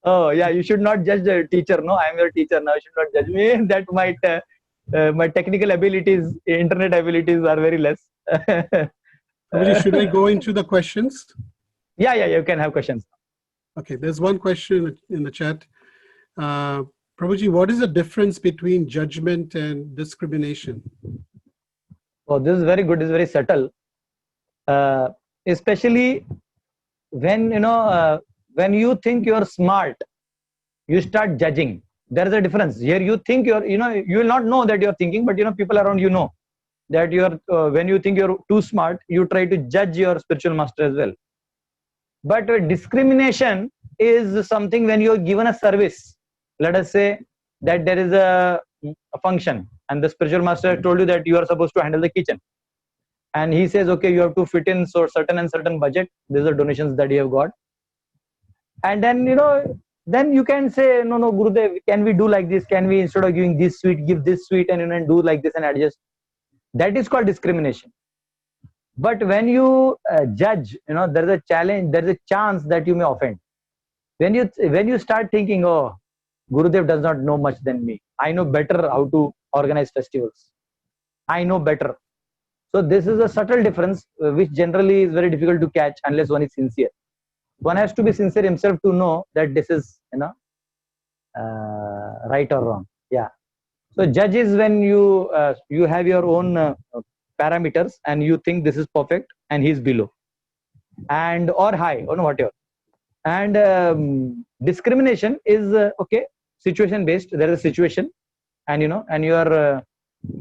Oh, yeah, you should not judge the teacher. No, I am your teacher now. You should not judge me. That might, my technical abilities, internet abilities are very less. Should I go into the questions? Yeah, you can have questions. Okay, there's one question in the chat. Prabhuji, what is the difference between judgment and discrimination? Oh, this is very good. This is very subtle. Especially when, when you think you're smart, you start judging. There is a difference. Here you think you will not know that you're thinking, but, people around you know that when you think you're too smart, you try to judge your spiritual master as well. But discrimination is something when you're given a service. Let us say that there is a function and the spiritual master told you that you are supposed to handle the kitchen. And he says, okay, you have to fit in certain and certain budget. These are donations that you have got. And then, then you can say, no, Gurudev, can we do like this? Can we, instead of giving this sweet, give this sweet and do like this and adjust? That is called discrimination. But when you judge, there is a challenge, there is a chance that you may offend. When you start thinking, oh, Gurudev does not know much than me. I know better how to organize festivals. I know better. So this is a subtle difference which generally is very difficult to catch unless one is sincere. One has to be sincere himself to know that this is, right or wrong. Yeah. So judge is when you have your own parameters and you think this is perfect and he is below, and or high or whatever. And discrimination is okay, situation based. There is a situation, and and you are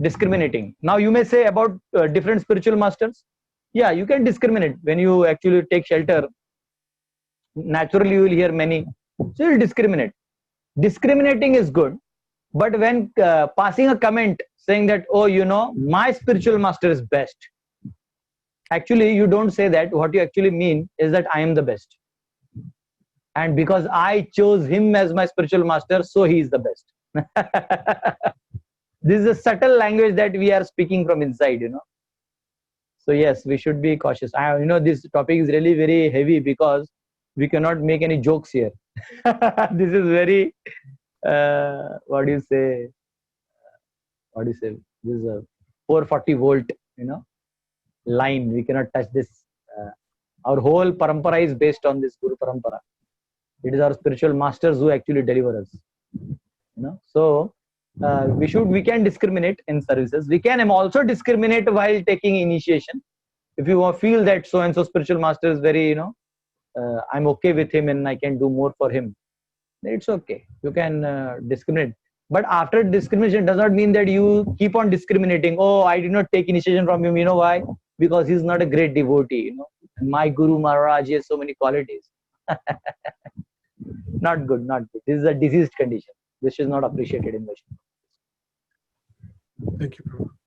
discriminating. Now you may say about different spiritual masters. Yeah, you can discriminate when you actually take shelter. Naturally, you will hear many. So you will discriminate. Discriminating is good, but when passing a comment saying that, oh, my spiritual master is best. Actually, you don't say that. What you actually mean is that I am the best. And because I chose him as my spiritual master, so he is the best. This is a subtle language that we are speaking from inside, So yes, we should be cautious. This topic is really very heavy because we cannot make any jokes here. This is very, what do you say? This is a 440 volt, line. We cannot touch this. Our whole parampara is based on this Guru Parampara. It is our spiritual masters who actually deliver us. So we can discriminate in services. We can also discriminate while taking initiation. If you feel that so and so spiritual master is very, I'm okay with him and I can do more for him, it's okay. You can discriminate. But after discrimination does not mean that you keep on discriminating. Oh, I did not take initiation from him. You know why? Because he's not a great devotee. My Guru Maharaj has so many qualities. Not good, not good. This is a diseased condition. This is not appreciated in Vaishnava. Thank you, Prabhu.